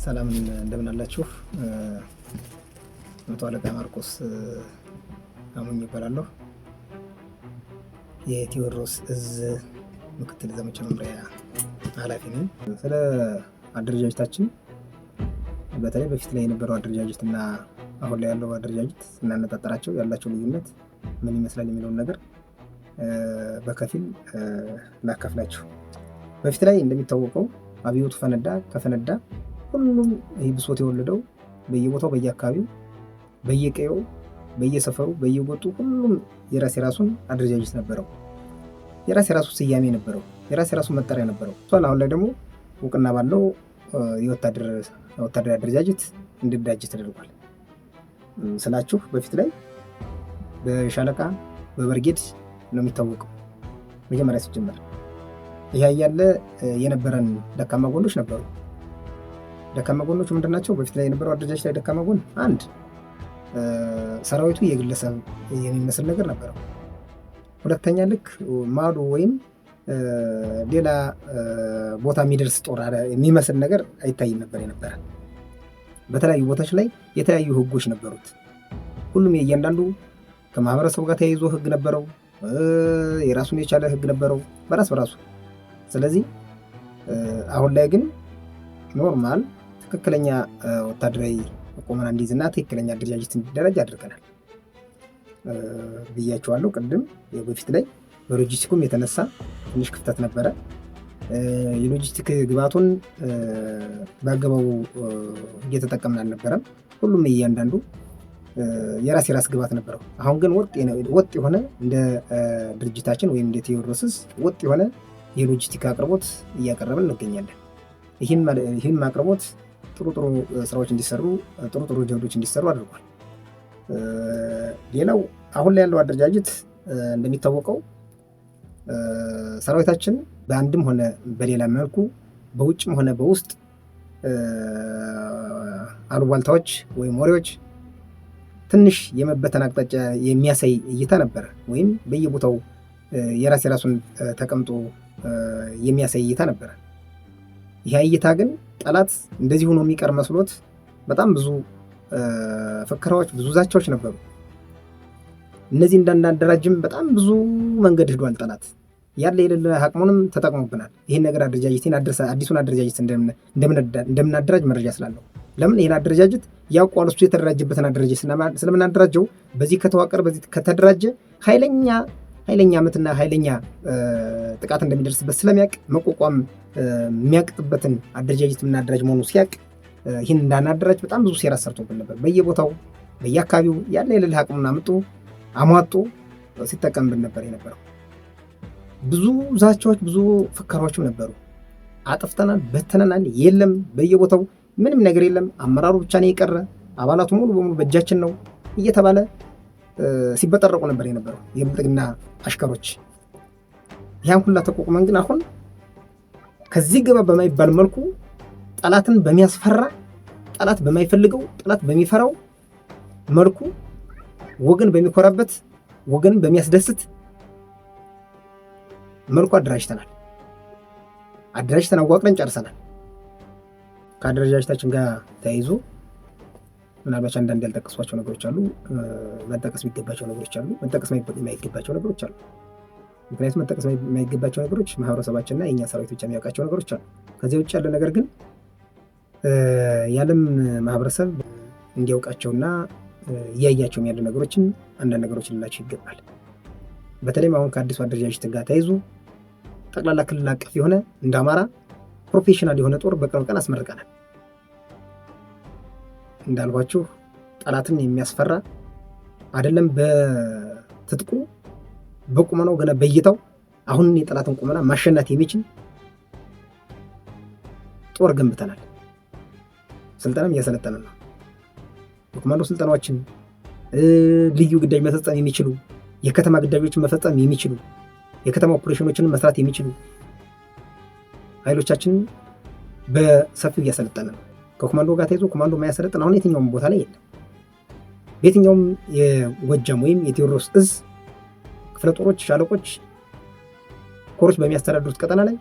ሰላም እንደምን አላችሁ? መቶ አለቃ ማርቆስ አሙኝ እባላለሁ። የቴዎድሮስ እዝ ምክትል ዘመቻ መምሪያ ኃላፊ ነኝ። ስለ አደረጃጀታችን በተለይ በፊት ላይ የነበረው አደረጃጀትና አሁን ላይ ያለው አደረጃጀት እናነጣጠራቸው ያላቸው ልዩነት ምን ይመስላል የሚለውን ነገር በከፊል ላካፍላችሁ። በፊት ላይ እንደሚታወቀው አብዮቱ ከፈነዳ ሁሉም ይህ ብሶት የወለደው በየቦታው በየአካባቢው በየቀየው በየሰፈሩ በየቦቱ ሁሉም የራስ የራሱን አደረጃጀት ነበረው። የራስ የራሱ ስያሜ ነበረው። የራስ የራሱ መጠሪያ ነበረው። አሁን ላይ ደግሞ እውቅና ባለው የወታደራዊ አደረጃጀት እንዲደራጅ ተደርጓል ስላችሁ በፊት ላይ በሻለቃ በብርጌድ ነው የሚታወቀው መጀመሪያ ሲጀመር። ይህ ያለ የነበረን ደካማ ጎኖች ነበሩ። ደካማ ጎኖች ምንድናቸው? በፊት ላይ የነበረው አደረጃጀት ላይ ደካማ ጎን አንድ ሰራዊቱ የግለሰብ የሚመስል ነገር ነበረው። ሁለተኛ ልክ ማዶ ወይም ሌላ ቦታ የሚደርስ ጦር የሚመስል ነገር አይታይም ነበር የነበረ። በተለያዩ ቦታዎች ላይ የተለያዩ ህጎች ነበሩት። ሁሉም የእያንዳንዱ ከማህበረሰቡ ጋር ተያይዞ ህግ ነበረው። የራሱን የቻለ ህግ ነበረው በራሱ። ስለዚህ አሁን ላይ ግን ኖርማል ትክክለኛ ወታደራዊ ቁመና እንዲይዝና ትክክለኛ አደረጃጀት እንዲደራጅ አድርገናል ብያቸዋለሁ ቅድም። በፊት ላይ በሎጂስቲኩም የተነሳ ትንሽ ክፍተት ነበረ። የሎጂስቲክ ግብዓቱን በአገባቡ እየተጠቀምን አልነበረም። ሁሉም እያንዳንዱ የራስ ግብዓት ነበረው። አሁን ግን ወጥ የሆነ እንደ ድርጅታችን ወይም እንደ ቴዎድሮስ ወጥ የሆነ የሎጂስቲክ አቅርቦት እያቀረብን እንገኛለን። ይህም አቅርቦት ጥሩ ስራዎች እንዲሰሩ ጥሩ ጀብዶች እንዲሰሩ አድርጓል። ሌላው አሁን ላይ ያለው አደረጃጀት እንደሚታወቀው ሰራዊታችን በአንድም ሆነ በሌላ መልኩ በውጭም ሆነ በውስጥ አሉባልታዎች ወይም ወሬዎች ትንሽ የመበተን አቅጣጫ የሚያሳይ እይታ ነበረ። ወይም በየቦታው የራሱን ተቀምጦ የሚያሳይ እይታ ነበረ። ይህ እይታ ግን ጠላት እንደዚህ ሆኖ የሚቀር መስሎት በጣም ብዙ ፍከራዎች፣ ብዙ ዛቻዎች ነበሩ። እነዚህ እንዳናደራጅም በጣም ብዙ መንገድ ሄዷል። ጠላት ያለ የሌለ አቅሙንም ተጠቅሞብናል። ይህን ነገር አዲሱን አደረጃጀት እንደምናደራጅ መረጃ ስላለው ለምን ይህን አደረጃጀት ያውቋል። እሱ የተደራጀበትን አደረጃጀት ስለምናደራጀው በዚህ ከተዋቀረ በዚህ ከተደራጀ ኃይለኛ ምትና ኃይለኛ ጥቃት እንደሚደርስበት ስለሚያውቅ መቋቋም የሚያቅጥበትን አደረጃጀት የምናደራጅ መሆኑ ሲያውቅ ይህን እንዳናደራጅ በጣም ብዙ ሴራ ሰርቶብን ነበር። በየቦታው በየአካባቢው ያለ የሌለ አቅሙን አሟጦ ሲጠቀምብን ነበር የነበረው። ብዙ ዛቻዎች፣ ብዙ ፍከራዎችም ነበሩ። አጥፍተናል፣ በተነናል፣ የለም በየቦታው ምንም ነገር የለም፣ አመራሩ ብቻ ነው የቀረ፣ አባላቱ ሙሉ በሙሉ በእጃችን ነው እየተባለ ሲበጠረቁ ነበር የነበረው የብልጽግና አሽከሮች። ያን ሁላ ተቋቁመን ግን አሁን ከዚህ ገባ በማይባል መልኩ ጠላትን በሚያስፈራ ጠላት በማይፈልገው ጠላት በሚፈራው መልኩ ወገን በሚኮራበት ወገን በሚያስደስት መልኩ አደራጅተን አዋቅረን ጨርሰናል። ከአደረጃጀታችን ጋር ተያይዞ ምናልባት አንዳንድ ያልጠቀስኳቸው ነገሮች አሉ። መጠቀስ የሚገባቸው ነገሮች አሉ። መጠቀስ የማይገባቸው ነገሮች አሉ። ምክንያቱም መጠቀስ የማይገባቸው ነገሮች ማህበረሰባችንና የእኛ ሰራዊት ብቻ የሚያውቃቸው ነገሮች አሉ። ከዚያ ውጭ ያለ ነገር ግን የዓለም ማህበረሰብ እንዲያውቃቸውና እያያቸውም ያሉ ነገሮችን አንዳንድ ነገሮች ልላቸው ይገባል። በተለይም አሁን ከአዲሱ አደረጃጀት ጋር ተያይዞ ጠቅላላ ክልል አቀፍ የሆነ እንደ አማራ ፕሮፌሽናል የሆነ ጦር በቅርብ ቀን አስመርቀናል። እንዳልኳችሁ ጠላትን የሚያስፈራ አይደለም በትጥቁ በቁመናው ገና በእይታው አሁን የጠላትን ቁመና ማሸናት የሚችል ጦር ገንብተናል። ስልጠናም እያሰለጠነ ነው። የኮማንዶ ስልጠናዎችን ልዩ ግዳጅ መፈጸም የሚችሉ የከተማ ግዳጆችን መፈጸም የሚችሉ የከተማ ኦፕሬሽኖችን መስራት የሚችሉ ኃይሎቻችን በሰፊው እያሰለጠነ ነው። ከኮማንዶ ጋር ተይዞ ኮማንዶ ማያሰለጥን አሁን የትኛውም ቦታ ላይ የለም። በየትኛውም የጎጃም ወይም የቴዎድሮስ እዝ ክፍለ ጦሮች፣ ሻለቆች፣ ኮሮች በሚያስተዳድሩት ቀጠና ላይ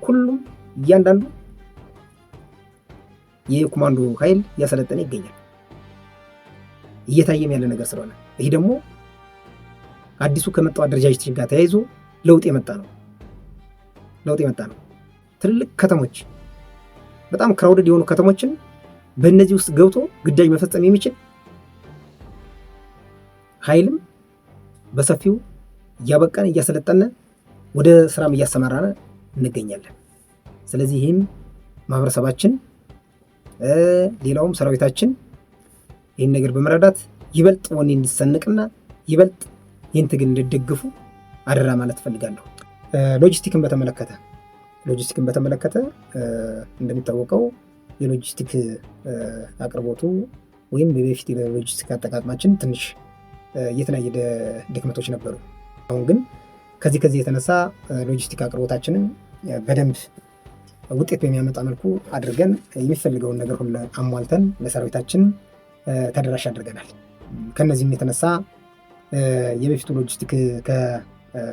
ሁሉም እያንዳንዱ የኮማንዶ ኃይል እያሰለጠነ ይገኛል። እየታየም ያለ ነገር ስለሆነ ይህ ደግሞ አዲሱ ከመጣው አደረጃጀት ጋር ተያይዞ ለውጥ የመጣ ነው። ትልልቅ ከተሞች፣ በጣም ክራውድድ የሆኑ ከተሞችን በእነዚህ ውስጥ ገብቶ ግዳጅ መፈጸም የሚችል ኃይልም በሰፊው እያበቃን እያሰለጠነ ወደ ስራም እያሰማራን እንገኛለን። ስለዚህ ይህም ማህበረሰባችን ሌላውም ሰራዊታችን ይህን ነገር በመረዳት ይበልጥ ወኔ እንዲሰንቅና ይበልጥ ይህን ትግል እንዲደግፉ አደራ ማለት እፈልጋለሁ። ሎጂስቲክን በተመለከተ እንደሚታወቀው የሎጂስቲክ አቅርቦቱ ወይም በፊት የሎጂስቲክ አጠቃቀማችን ትንሽ የተለያየ ድክመቶች ነበሩ። አሁን ግን ከዚህ የተነሳ ሎጂስቲክ አቅርቦታችንን በደንብ ውጤት በሚያመጣ መልኩ አድርገን የሚፈልገውን ነገር ሁሉ አሟልተን ለሰራዊታችን ተደራሽ አድርገናል። ከነዚህም የተነሳ የበፊቱ ሎጂስቲክ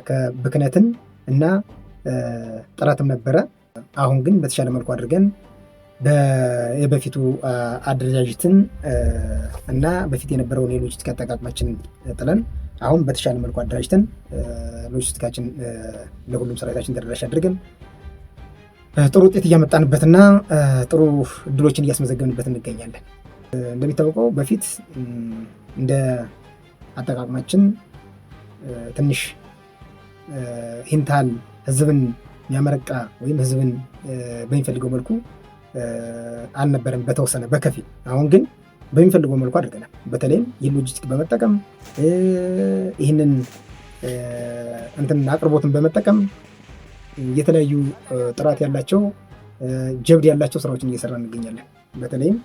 ከብክነትን እና ጥራትም ነበረ። አሁን ግን በተሻለ መልኩ አድርገን የበፊቱ አደረጃጀትን እና በፊት የነበረውን የሎጂስቲክ አጠቃቀማችንን ጥለን አሁን በተሻለ መልኩ አደራጅተን ሎጂስቲካችን ለሁሉም ሰራዊታችን ተደራሽ አድርገን ጥሩ ውጤት እያመጣንበትና ጥሩ እድሎችን እያስመዘገብንበት እንገኛለን። እንደሚታወቀው በፊት እንደ አጠቃቀማችን ትንሽ ሂንታል ህዝብን የሚያመረቃ ወይም ህዝብን በሚፈልገው መልኩ አልነበረም፣ በተወሰነ በከፊል። አሁን ግን በሚፈልገው መልኩ አድርገናል። በተለይም የሎጂስቲክ በመጠቀም ይህንን አቅርቦትን በመጠቀም የተለያዩ ጥራት ያላቸው ጀብድ ያላቸው ስራዎችን እየሰራ እንገኛለን። በተለይም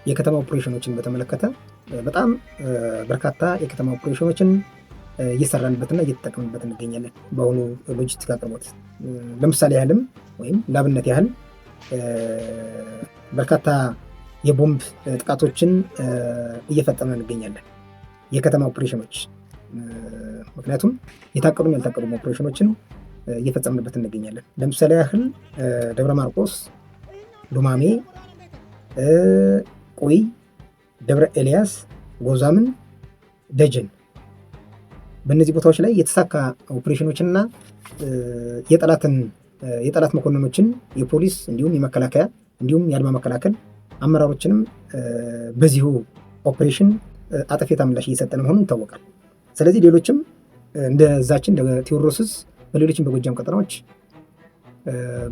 የከተማ ኦፕሬሽኖችን በተመለከተ በጣም በርካታ የከተማ ኦፕሬሽኖችን እየሰራንበትና እየተጠቀምንበት እንገኛለን። በአሁኑ ሎጂስቲክ አቅርቦት ለምሳሌ ያህልም ወይም ላብነት ያህል በርካታ የቦምብ ጥቃቶችን እየፈጸምን እንገኛለን። የከተማ ኦፕሬሽኖች ምክንያቱም የታቀዱም ያልታቀዱም ኦፕሬሽኖችን እየፈጸምንበት እንገኛለን። ለምሳሌ ያህል ደብረ ማርቆስ፣ ሉማሜ፣ ቆይ፣ ደብረ ኤልያስ፣ ጎዛምን፣ ደጀን በእነዚህ ቦታዎች ላይ የተሳካ ኦፕሬሽኖችንና የጠላት መኮንኖችን የፖሊስ እንዲሁም የመከላከያ እንዲሁም የአድማ መከላከል አመራሮችንም በዚሁ ኦፕሬሽን አጠፌታ ምላሽ እየሰጠን መሆኑን ይታወቃል። ስለዚህ ሌሎችም እንደዛችን ቴዎድሮስስ በሌሎችም በጎጃም ቀጠናዎች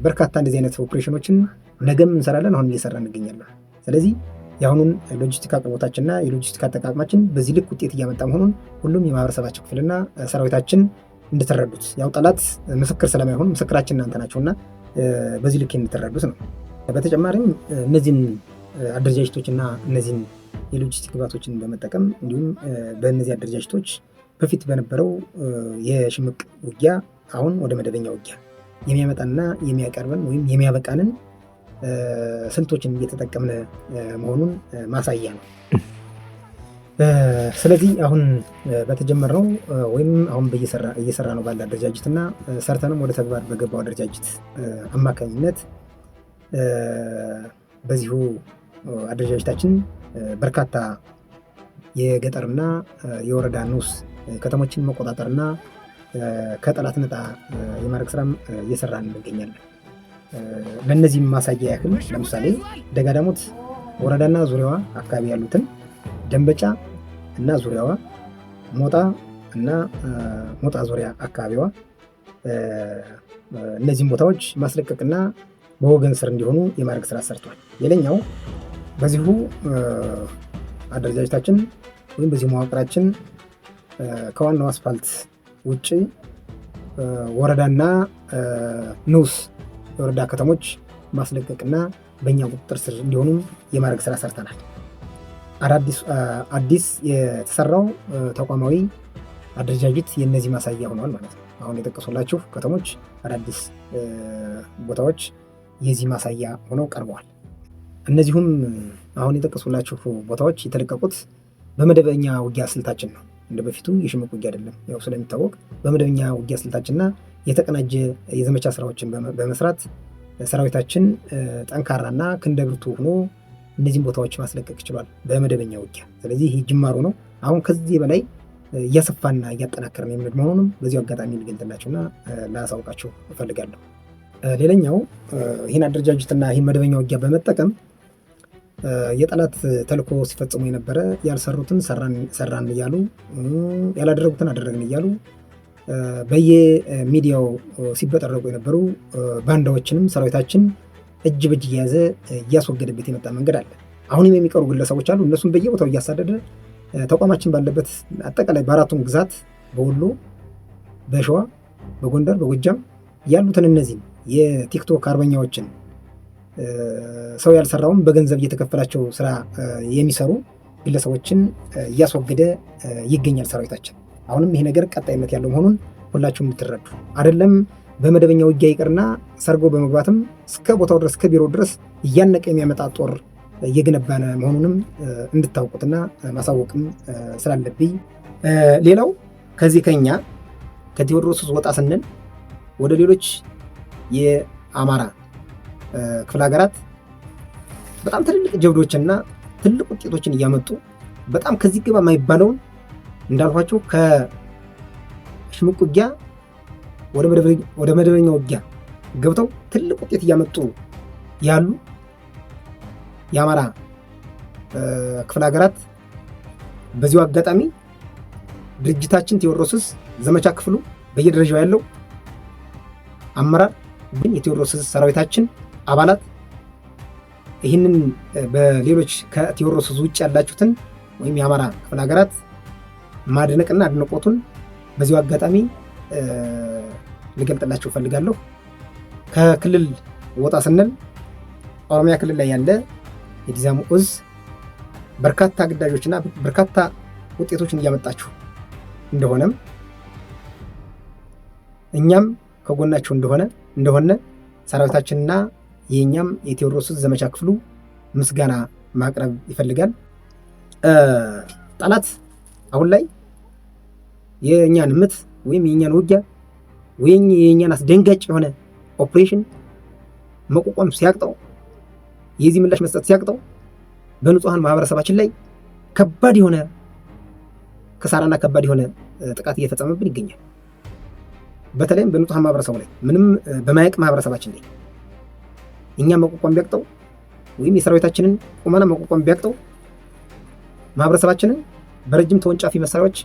በርካታ እንደዚህ አይነት ኦፕሬሽኖችን ነገም እንሰራለን፣ አሁን እየሰራ እንገኛለን። ስለዚህ የአሁኑን ሎጂስቲክ አቅርቦታችንና የሎጂስቲክ አጠቃቀማችን በዚህ ልክ ውጤት እያመጣ መሆኑን ሁሉም የማህበረሰባቸው ክፍልና ሰራዊታችን እንድትረዱት፣ ያው ጠላት ምስክር ስለማይሆን ምስክራችን እናንተ ናቸውና በዚህ ልክ እንድትረዱት ነው። በተጨማሪም እነዚህን አደረጃጀቶችና እነዚህን የሎጂስቲክ ግብዓቶችን በመጠቀም እንዲሁም በእነዚህ አደረጃጀቶች በፊት በነበረው የሽምቅ ውጊያ አሁን ወደ መደበኛ ውጊያ የሚያመጣና የሚያቀርበን ወይም የሚያበቃንን ስልቶችን እየተጠቀምን መሆኑን ማሳያ ነው። ስለዚህ አሁን በተጀመረው ወይም አሁን እየሰራ ነው ባለ አደረጃጀትና ሰርተንም ወደ ተግባር በገባው አደረጃጀት አማካኝነት በዚሁ አደረጃጀታችን በርካታ የገጠርና የወረዳ ንዑስ ከተሞችን መቆጣጠርና ከጠላት ነፃ የማድረግ ስራም እየሰራን እንገኛለን። ለእነዚህም ማሳያ ያክል ለምሳሌ ደጋዳሞት ወረዳና ዙሪያዋ አካባቢ ያሉትን ደንበጫ እና ዙሪያዋ፣ ሞጣ እና ሞጣ ዙሪያ አካባቢዋ እነዚህም ቦታዎች ማስለቀቅና በወገን ስር እንዲሆኑ የማድረግ ስራ ሰርቷል። ሌላኛው በዚሁ አደረጃጀታችን ወይም በዚሁ መዋቅራችን ከዋናው አስፋልት ውጭ ወረዳና ንዑስ የወረዳ ከተሞች ማስለቀቅና በእኛ ቁጥጥር ስር እንዲሆኑ የማድረግ ስራ ሰርተናል። አዲስ የተሰራው ተቋማዊ አደረጃጀት የእነዚህ ማሳያ ሆኗል ማለት ነው። አሁን የጠቀሱላችሁ ከተሞች አዳዲስ ቦታዎች የዚህ ማሳያ ሆነው ቀርበዋል። እነዚሁም አሁን የጠቀሱላችሁ ቦታዎች የተለቀቁት በመደበኛ ውጊያ ስልታችን ነው። እንደ በፊቱ የሽምቅ ውጊያ አይደለም። ያው ስለሚታወቅ በመደበኛ ውጊያ ስልታችንና የተቀናጀ የዘመቻ ስራዎችን በመስራት ሰራዊታችን ጠንካራና ክንደ ብርቱ ሆኖ እነዚህን ቦታዎች ማስለቀቅ ችሏል በመደበኛ ውጊያ። ስለዚህ ይህ ጅማሩ ነው። አሁን ከዚህ በላይ እያሰፋና እያጠናከርን የምንሄድ መሆኑንም በዚሁ አጋጣሚ ልገልጥላችሁና ላሳውቃችሁ እፈልጋለሁ። ሌላኛው ይህን አደረጃጀትና ይህን መደበኛ ውጊያ በመጠቀም የጠላት ተልዕኮ ሲፈጽሙ የነበረ ያልሰሩትን ሰራን እያሉ ያላደረጉትን አደረግን እያሉ በየሚዲያው ሲበጠረቁ የነበሩ ባንዳዎችንም ሰራዊታችን እጅ በእጅ እየያዘ እያስወገደበት የመጣ መንገድ አለ። አሁንም የሚቀሩ ግለሰቦች አሉ። እነሱም በየቦታው እያሳደደ ተቋማችን ባለበት አጠቃላይ በአራቱም ግዛት በወሎ፣ በሸዋ፣ በጎንደር፣ በጎጃም ያሉትን እነዚህን የቲክቶክ አርበኛዎችን ሰው ያልሰራውን በገንዘብ እየተከፈላቸው ስራ የሚሰሩ ግለሰቦችን እያስወገደ ይገኛል ሰራዊታችን። አሁንም ይሄ ነገር ቀጣይነት ያለው መሆኑን ሁላችሁም እንድትረዱ አይደለም። በመደበኛ ውጊያ ይቅርና ሰርጎ በመግባትም እስከ ቦታው ድረስ ከቢሮ ድረስ እያነቀ የሚያመጣ ጦር እየገነባነ መሆኑንም እንድታውቁትና ማሳወቅም ስላለብኝ፣ ሌላው ከዚህ ከኛ ከቴዎድሮስ ወጣ ስንል ወደ ሌሎች የአማራ ክፍለ ሀገራት በጣም ትልልቅ ጀብዶችና ትልቅ ውጤቶችን እያመጡ በጣም ከዚህ ግባ የማይባለውን እንዳልኳቸው ከሽምቅ ውጊያ ወደ መደበኛ ውጊያ ገብተው ትልቅ ውጤት እያመጡ ያሉ የአማራ ክፍለ ሀገራት በዚሁ አጋጣሚ ድርጅታችን ቴዎድሮስ ዘመቻ ክፍሉ በየደረጃው ያለው አመራር ግን የቴዎድሮስ ሰራዊታችን አባላት ይህንን በሌሎች ከቴዎድሮስ ውጭ ያላችሁትን ወይም የአማራ ክፍለ ሀገራት ማድነቅና አድናቆቱን በዚሁ አጋጣሚ ልገልጥላችሁ ፈልጋለሁ። ከክልል ወጣ ስንል ኦሮሚያ ክልል ላይ ያለ የዲዛሙ እዝ በርካታ ግዳጆችና በርካታ ውጤቶችን እያመጣችሁ እንደሆነም እኛም ከጎናችሁ እንደሆነ ሰራዊታችንና የኛም የቴዎድሮስ ዘመቻ ክፍሉ ምስጋና ማቅረብ ይፈልጋል። ጠላት አሁን ላይ የኛን ምት ወይም የኛን ውጊያ ወይም የኛን አስደንጋጭ የሆነ ኦፕሬሽን መቋቋም ሲያቅተው፣ የዚህ ምላሽ መስጠት ሲያቅተው በንጹሃን ማህበረሰባችን ላይ ከባድ የሆነ ከሳራና ከባድ የሆነ ጥቃት እየፈጸመብን ይገኛል። በተለይም በንጹሃን ማህበረሰቡ ላይ ምንም በማያውቅ ማህበረሰባችን ላይ እኛ መቋቋም ቢያቅተው ወይም የሰራዊታችንን ቁመና መቋቋም ቢያቅተው ማህበረሰባችንን በረጅም ተወንጫፊ መሳሪያዎች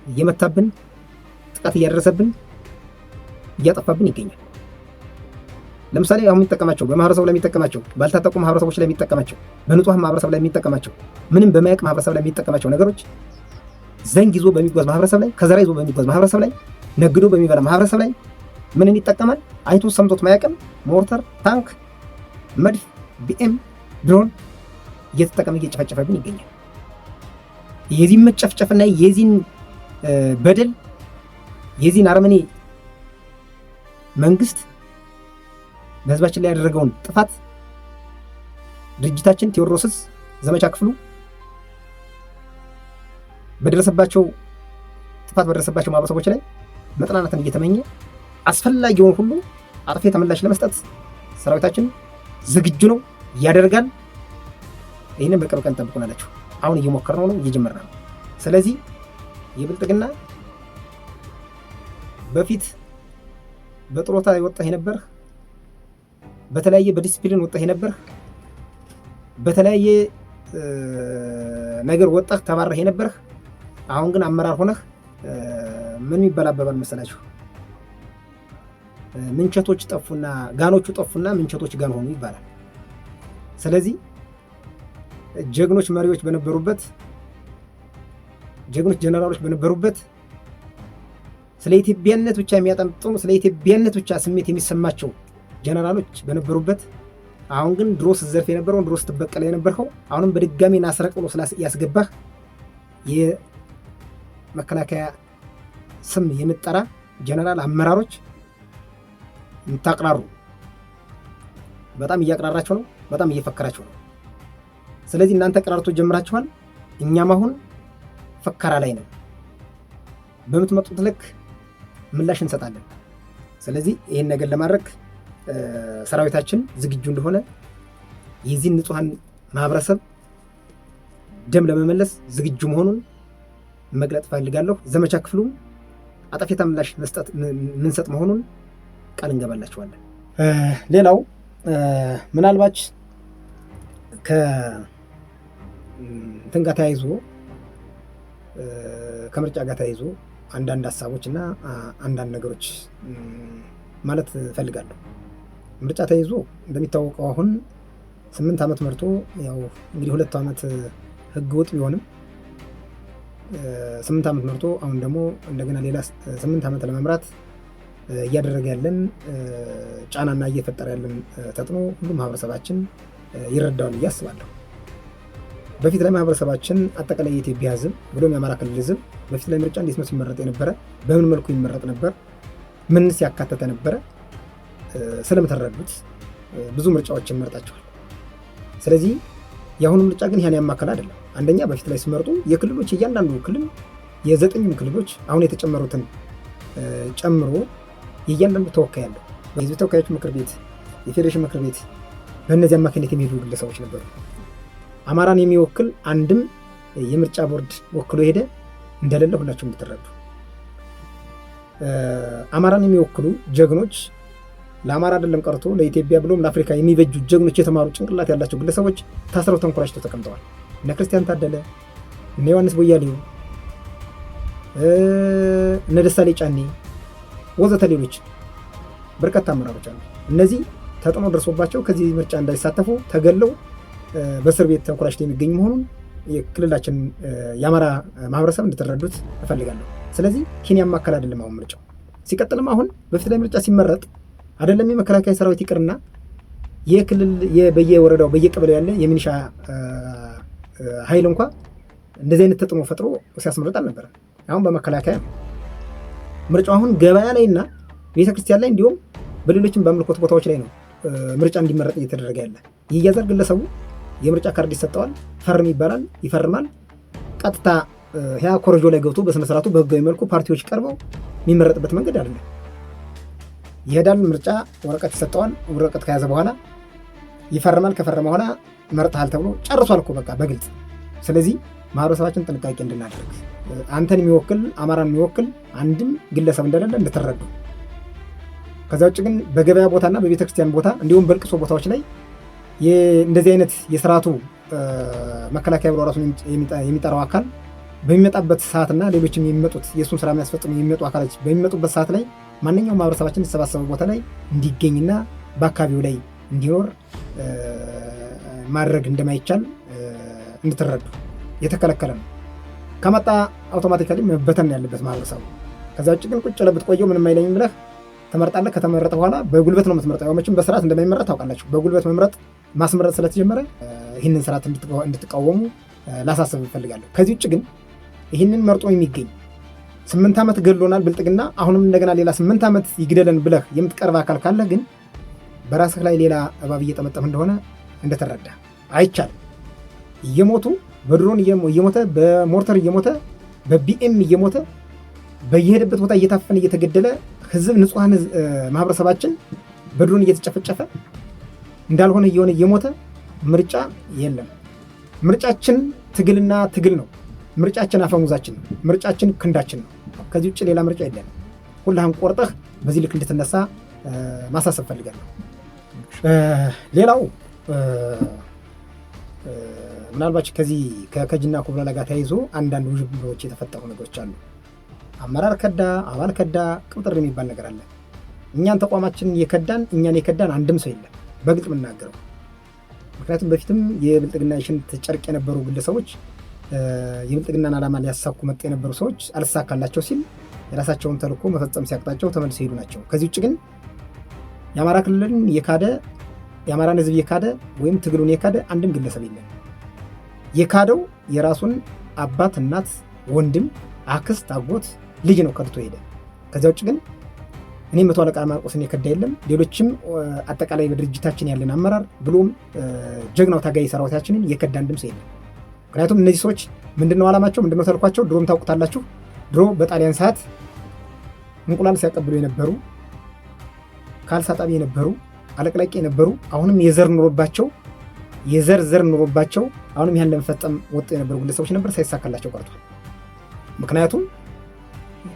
እየመታብን ጥቃት እያደረሰብን እያጠፋብን ይገኛል። ለምሳሌ አሁን የሚጠቀማቸው በማህበረሰቡ ላይ የሚጠቀማቸው ባልታጠቁ ማህበረሰቦች ላይ የሚጠቀማቸው በንጹሃን ማህበረሰብ ላይ የሚጠቀማቸው ምንም በማያውቅ ማህበረሰብ ላይ የሚጠቀማቸው ነገሮች ዘንግ ይዞ በሚጓዝ ማህበረሰብ ላይ ከዘራ ይዞ በሚጓዝ ማህበረሰብ ላይ ነግዶ በሚበላ ማህበረሰብ ላይ ምንን ይጠቀማል? አይቶ ሰምቶት ማያውቅም ሞርተር፣ ታንክ፣ መድፍ፣ ቢኤም፣ ድሮን እየተጠቀመ እየጨፈጨፈብን ይገኛል። የዚህን መጨፍጨፍና የዚህን በደል የዚህን አረመኔ መንግስት በህዝባችን ላይ ያደረገውን ጥፋት ድርጅታችን ቴዎድሮስ ዘመቻ ክፍሉ በደረሰባቸው ማህበረሰቦች ላይ መጥናናትን እየተመኘ አስፈላጊውን ሁሉ አጥፌ ተመላሽ ለመስጠት ሰራዊታችን ዝግጁ ነው፣ ያደርጋል። ይህንን በቅርብ ቀን ጠብቁናላችሁ። አሁን እየሞከርነው ነው፣ እየጀመርነው ነው። ስለዚህ የብልጥግና በፊት በጥሮታ ወጣህ የነበር፣ በተለያየ በዲሲፕሊን ወጣህ የነበር፣ በተለያየ ነገር ወጣህ ተባረህ የነበር፣ አሁን ግን አመራር ሆነህ ምን ይበላበባል መሰላችሁ? ምንቸቶች ጠፉና ጋኖቹ ጠፉና ምንቸቶች ጋን ሆኑ ይባላል። ስለዚህ ጀግኖች መሪዎች በነበሩበት፣ ጀግኖች ጀነራሎች በነበሩበት፣ ስለ ኢትዮጵያነት ብቻ የሚያጠምጥሙ ስለ ኢትዮጵያነት ብቻ ስሜት የሚሰማቸው ጀነራሎች በነበሩበት፣ አሁን ግን ድሮ ስትዘርፍ የነበረውን ድሮ ስትበቀለ የነበርከው አሁንም በድጋሚ ናስረቅ ብሎ ያስገባህ የመከላከያ ስም የምጠራ ጀነራል አመራሮች የምታቅራሩ በጣም እያቅራራቸው ነው፣ በጣም እየፈከራቸው ነው። ስለዚህ እናንተ ቀራርቶ ጀምራችኋል፣ እኛም አሁን ፈከራ ላይ ነው። በምትመጡት ልክ ምላሽ እንሰጣለን። ስለዚህ ይህን ነገር ለማድረግ ሰራዊታችን ዝግጁ እንደሆነ የዚህን ንጹሐን ማህበረሰብ ደም ለመመለስ ዝግጁ መሆኑን መግለጥ ፈልጋለሁ። ዘመቻ ክፍሉ አጠፌታ ምላሽ መስጠት ምንሰጥ መሆኑን ቃል እንገባላችኋለን። ሌላው ምናልባት ከእንትን ጋር ተያይዞ ከምርጫ ጋር ተያይዞ አንዳንድ ሀሳቦች እና አንዳንድ ነገሮች ማለት ፈልጋለሁ። ምርጫ ተይዞ እንደሚታወቀው አሁን 8 ዓመት መርቶ ያው እንግዲህ 2 ዓመት ህግ ወጥ ቢሆንም 8 ዓመት መርቶ አሁን ደግሞ እንደገና ሌላ 8 ዓመት ለመምራት እያደረገ ያለን ጫናና እየፈጠረ ያለን ተጽዕኖ ሁሉም ማህበረሰባችን ይረዳዋል ብዬ አስባለሁ። በፊት ላይ ማህበረሰባችን አጠቃላይ የኢትዮጵያ ህዝብ ብሎም የአማራ ክልል ህዝብ በፊት ላይ ምርጫ እንዴት ነው ሲመረጥ የነበረ፣ በምን መልኩ ይመረጥ ነበር፣ ምንስ ያካተተ ነበረ ስለምትረዱት ብዙ ምርጫዎችን መርጣቸዋል። ስለዚህ የአሁኑ ምርጫ ግን ያን ያማከለ አይደለም። አንደኛ በፊት ላይ ሲመርጡ የክልሎች እያንዳንዱ ክልል የ9ኙም ክልሎች አሁን የተጨመሩትን ጨምሮ የእያንዳንዱ ተወካይ አለው። የህዝብ ተወካዮች ምክር ቤት፣ የፌዴሬሽን ምክር ቤት በእነዚህ አማካኝነት የሚሄዱ ግለሰቦች ነበሩ። አማራን የሚወክል አንድም የምርጫ ቦርድ ወክሎ ሄደ እንደሌለ ሁላችሁም እንድትረዱ። አማራን የሚወክሉ ጀግኖች ለአማራ አይደለም ቀርቶ ለኢትዮጵያ ብሎም ለአፍሪካ የሚበጁ ጀግኖች የተማሩ ጭንቅላት ያላቸው ግለሰቦች ታስረው ተንኮራጭተው ተቀምጠዋል። እነ ክርስቲያን ታደለ፣ እነ ዮሐንስ ቦያሌው፣ እነ ደሳሌ ጫኔ ወዘተ ሌሎች በርካታ አመራሮች አሉ። እነዚህ ተጽዕኖ ደርሶባቸው ከዚህ ምርጫ እንዳይሳተፉ ተገለው በእስር ቤት ተንኮራጭተው የሚገኙ መሆኑን የክልላችን የአማራ ማህበረሰብ እንድትረዱት እፈልጋለሁ። ስለዚህ ይህን ያማከል አይደለም አሁን ምርጫው። ሲቀጥልም አሁን በፊት ላይ ምርጫ ሲመረጥ አይደለም የመከላከያ ሰራዊት ይቅርና የክልል በየወረዳው በየቀበሌው ያለ የሚኒሻ ኃይል እንኳ እንደዚህ አይነት ተጽዕኖ ፈጥሮ ሲያስመርጥ አልነበረ። አሁን በመከላከያ ምርጫው አሁን ገበያ ላይና ቤተክርስቲያን ላይ እንዲሁም በሌሎችም በአምልኮት ቦታዎች ላይ ነው ምርጫ እንዲመረጥ እየተደረገ ያለ። ይያዛል፣ ግለሰቡ የምርጫ ካርድ ይሰጠዋል፣ ፈርም ይባላል፣ ይፈርማል። ቀጥታ ያ ኮረጆ ላይ ገብቶ በስነስርዓቱ በህጋዊ መልኩ ፓርቲዎች ቀርበው የሚመረጥበት መንገድ አይደለም። ይሄዳል፣ ምርጫ ወረቀት ይሰጠዋል። ወረቀት ከያዘ በኋላ ይፈርማል። ከፈረመ በኋላ መርጠሃል ተብሎ ጨርሷል እኮ በቃ በግልጽ። ስለዚህ ማህበረሰባችን ጥንቃቄ እንድናደርግ አንተን የሚወክል አማራን የሚወክል አንድም ግለሰብ እንደሌለ እንድትረዱ። ከዛ ውጭ ግን በገበያ ቦታና በቤተክርስቲያን ቦታ እንዲሁም በልቅሶ ቦታዎች ላይ እንደዚህ አይነት የስርዓቱ መከላከያ ብሎ ራሱን የሚጠራው አካል በሚመጣበት ሰዓትና ሌሎችም የሚመጡት የእሱን ስራ የሚያስፈጽሙ የሚመጡ አካሎች በሚመጡበት ሰዓት ላይ ማንኛውም ማህበረሰባችን የተሰባሰበ ቦታ ላይ እንዲገኝና በአካባቢው ላይ እንዲኖር ማድረግ እንደማይቻል እንድትረዱ። የተከለከለ ነው። ከመጣ አውቶማቲካሊ መበተን ያለበት ማህበረሰቡ። ከዛ ውጭ ግን ቁጭ ለብት ቆየው ምንም አይለኝም ብለህ ተመርጣለህ። ከተመረጠ በኋላ በጉልበት ነው የምትመርጠው። ያው መቼም በስርዓት እንደማይመረጥ ታውቃላችሁ። በጉልበት ማስመረጥ ስለተጀመረ ይህንን ስርዓት እንድትቃወሙ ላሳስብ እፈልጋለሁ። ከዚህ ውጭ ግን ይህንን መርጦ የሚገኝ 8 ዓመት ገድሎናል ብልጥግና አሁንም እንደገና ሌላ 8 ዓመት ይግደለን ብለህ የምትቀርብ አካል ካለ ግን በራስህ ላይ ሌላ እባብ እየጠመጠም እንደሆነ እንደተረዳ። አይቻልም። እየሞቱ በድሮን እየሞተ በሞርተር እየሞተ በቢኤም እየሞተ በየሄደበት ቦታ እየታፈነ እየተገደለ ህዝብ ንጹሐን ማህበረሰባችን በድሮን እየተጨፈጨፈ እንዳልሆነ እየሆነ እየሞተ ምርጫ የለም። ምርጫችን ትግልና ትግል ነው። ምርጫችን አፈሙዛችን ነው። ምርጫችን ክንዳችን ነው። ከዚህ ውጭ ሌላ ምርጫ የለም። ሁላህም ቆርጠህ በዚህ ልክ እንድትነሳ ማሳሰብ ፈልጋለሁ። ሌላው ምናልባት ከዚህ ከከጅና ኩብለላ ጋር ተያይዞ አንዳንድ ውዥንብሮች የተፈጠሩ ነገሮች አሉ። አመራር ከዳ፣ አባል ከዳ፣ ቅብጥር የሚባል ነገር አለ። እኛን ተቋማችንን እኛን የከዳን አንድም ሰው የለም፣ በግልጽ የምናገረው። ምክንያቱም በፊትም የብልጥግና የሽንት ጨርቅ የነበሩ ግለሰቦች የብልጥግናን ዓላማ ሊያሳኩ መጥ የነበሩ ሰዎች አልሳካላቸው ሲል የራሳቸውን ተልዕኮ መፈጸም ሲያቅጣቸው ተመልሰው ሄዱ ናቸው። ከዚህ ውጭ ግን የአማራ ክልልን የካደ የአማራን ህዝብ የካደ ወይም ትግሉን የካደ አንድም ግለሰብ የለም። የካደው የራሱን አባት፣ እናት፣ ወንድም፣ አክስት፣ አጎት፣ ልጅ ነው ከድቶ ሄደ። ከዚያ ውጭ ግን እኔ መቶ አለቃ ማርቆስን የከዳ የለም። ሌሎችም አጠቃላይ በድርጅታችን ያለን አመራር ብሎም ጀግናው ታጋይ ሰራዊታችንን የከዳ አንድም ሰው የለም። ምክንያቱም እነዚህ ሰዎች ምንድነው ዓላማቸው? ምንድነው ተልኳቸው? ድሮም ታውቁታላችሁ። ድሮ በጣሊያን ሰዓት እንቁላል ሲያቀብሉ የነበሩ ካልሳጣቢ የነበሩ አለቅላቂ የነበሩ አሁንም የዘር ኑሮባቸው አሁንም ያን ለመፈጸም ወጥ የነበሩ ግለሰቦች ነበር፣ ሳይሳካላቸው ቀርቷል። ምክንያቱም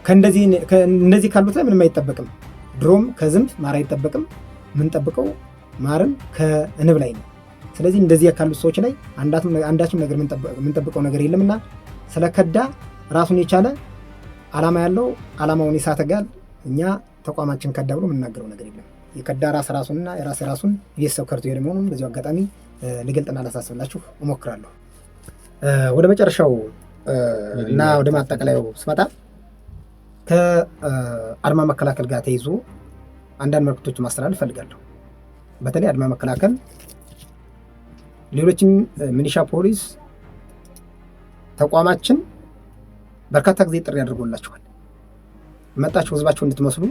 ከእነዚህ ካሉት ላይ ምንም አይጠበቅም። ድሮም ከዝንብ ማር አይጠበቅም። የምንጠብቀው ማርን ከንብ ላይ ነው። ስለዚህ እንደዚህ ካሉት ሰዎች ላይ አንዳችም ነገር የምንጠብቀው ነገር የለምና ስለከዳ ራሱን የቻለ ዓላማ ያለው ዓላማውን የሳተ ጋር እኛ ተቋማችን ከዳ ብሎ የምናገረው ነገር የለም። የከዳ ራሱንና የራሱን ቤተሰብ ከርቶ ሄደ መሆኑን በዚሁ አጋጣሚ ልገልጥና ላሳስብላችሁ እሞክራለሁ። ወደ መጨረሻው እና ወደ ማጠቃለያው ስመጣ ከአድማ መከላከል ጋር ተይዞ አንዳንድ መልክቶች ማስተላለፍ እፈልጋለሁ። በተለይ አድማ መከላከል፣ ሌሎችም ሚሊሻ፣ ፖሊስ ተቋማችን በርካታ ጊዜ ጥሪ ያደርጎላችኋል። መጣችሁ ህዝባችሁ እንድትመስሉ፣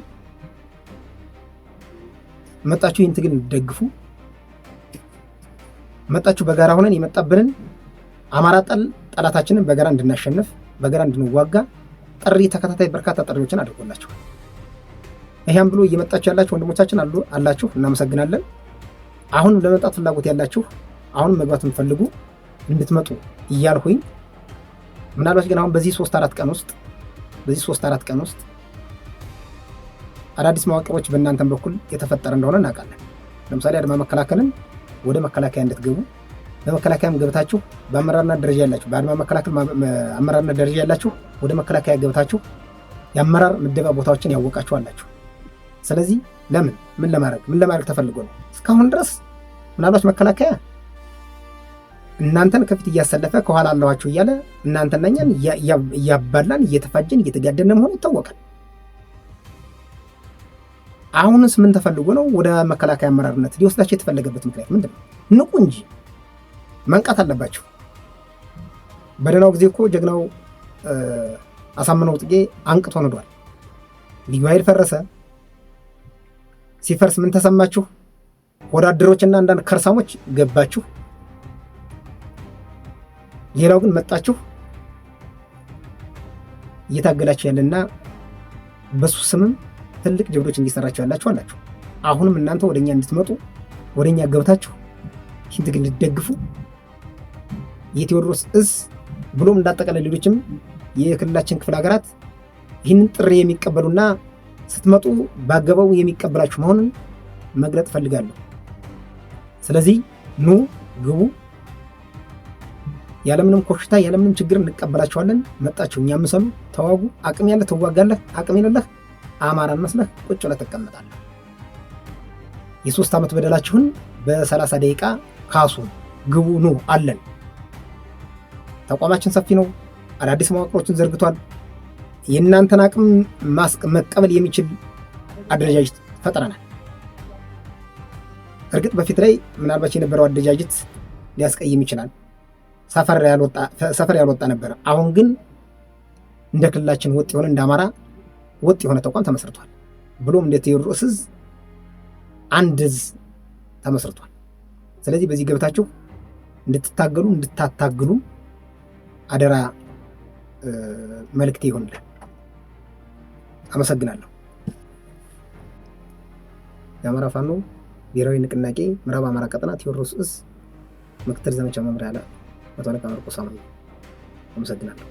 መጣችሁ ይህን ትግል እንድትደግፉ፣ መጣችሁ በጋራ ሆነን የመጣብንን አማራ ጠላታችንን በጋራ እንድናሸንፍ፣ በጋራ እንድንዋጋ ጥሪ ተከታታይ በርካታ ጥሪዎችን አድርጎላችኋል። ይህም ብሎ እየመጣችሁ ያላችሁ ወንድሞቻችን አላችሁ፣ እናመሰግናለን። አሁንም ለመምጣት ፍላጎት ያላችሁ፣ አሁንም መግባት የምትፈልጉ እንድትመጡ እያልሁኝ ምናልባት ግን አሁን በዚህ 3-4 ቀን ውስጥ አዳዲስ መዋቅሮች በእናንተም በኩል የተፈጠረ እንደሆነ እናውቃለን። ለምሳሌ አድማ መከላከልን ወደ መከላከያ እንድትገቡ፣ በመከላከያም ገብታችሁ በአመራርነት ደረጃ ያላችሁ፣ በአድማ መከላከል አመራርነት ደረጃ ያላችሁ ወደ መከላከያ ገብታችሁ የአመራር ምደባ ቦታዎችን ያወቃችሁ አላችሁ። ስለዚህ ምን ለማድረግ ተፈልጎ ነው? እስካሁን ድረስ ምናልባት መከላከያ እናንተን ከፊት እያሰለፈ ከኋላ አለዋችሁ እያለ እናንተና እኛን እያባላን እየተፋጀን እየተጋደነ መሆኑ ይታወቃል። አሁንስ ምን ተፈልጎ ነው ወደ መከላከያ አመራርነት ሊወስዳቸው የተፈለገበት ምክንያት ምንድን ነው? ንቁ እንጂ መንቃት አለባችሁ። በደህናው ጊዜ እኮ ጀግናው አሳምነው ጽጌ አንቅቶ ነዷል። ልዩ ኃይል ፈረሰ። ሲፈርስ ምን ተሰማችሁ? ወዳደሮችና አንዳንድ ከርሳሞች ገባችሁ። ሌላው ግን መጣችሁ እየታገላችሁ ያለና በሱ ስምም ትልቅ ጀብዶች እንዲሰራችሁ ያላችሁ አላችሁ። አሁንም እናንተ ወደኛ እንድትመጡ ወደኛ ገብታችሁ ይህን ትግል እንድትደግፉ የቴዎድሮስ እዝ ብሎም እንዳጠቃላይ ሌሎችም የክልላችን ክፍለ ሀገራት ይህንን ጥሪ የሚቀበሉና ስትመጡ ባገባው የሚቀበላችሁ መሆኑን መግለጥ ፈልጋለሁ። ስለዚህ ኑ ግቡ፣ ያለምንም ኮሽታ ያለምንም ችግር እንቀበላችኋለን። መጣችሁ እኛ ምሰሉ፣ ተዋጉ። አቅም ያለ ትዋጋለህ፣ አቅም የሌለህ አማራን መስለህ ቁጭ ብለህ ትቀመጣለህ። የ3 ዓመት በደላችሁን በ30 ደቂቃ ካሱ፣ ግቡ፣ ኑ አለን። ተቋማችን ሰፊ ነው። አዳዲስ መዋቅሮችን ዘርግቷል። የእናንተን አቅም መቀበል የሚችል አደረጃጀት ፈጥረናል። እርግጥ በፊት ላይ ምናልባት የነበረው አደረጃጀት ሊያስቀይም ይችላል። ሰፈር ያልወጣ ነበረ። አሁን ግን እንደ ክልላችን ወጥ የሆነ እንደ አማራ ወጥ የሆነ ተቋም ተመስርቷል። ብሎም እንደ ቴዎድሮስ እዝ አንድ እዝ ተመስርቷል። ስለዚህ በዚህ ገብታችሁ እንድታታግሉ አደራ መልእክቴ ይሆንልን። አመሰግናለሁ። የአማራ ፋኖ ብሔራዊ ንቅናቄ ምዕራብ አማራ ቀጠና ቴዎድሮስ እዝ ምክትል ዘመቻ መምሪያ መቶ አለቃ ማርቆስ አመሰግናለሁ።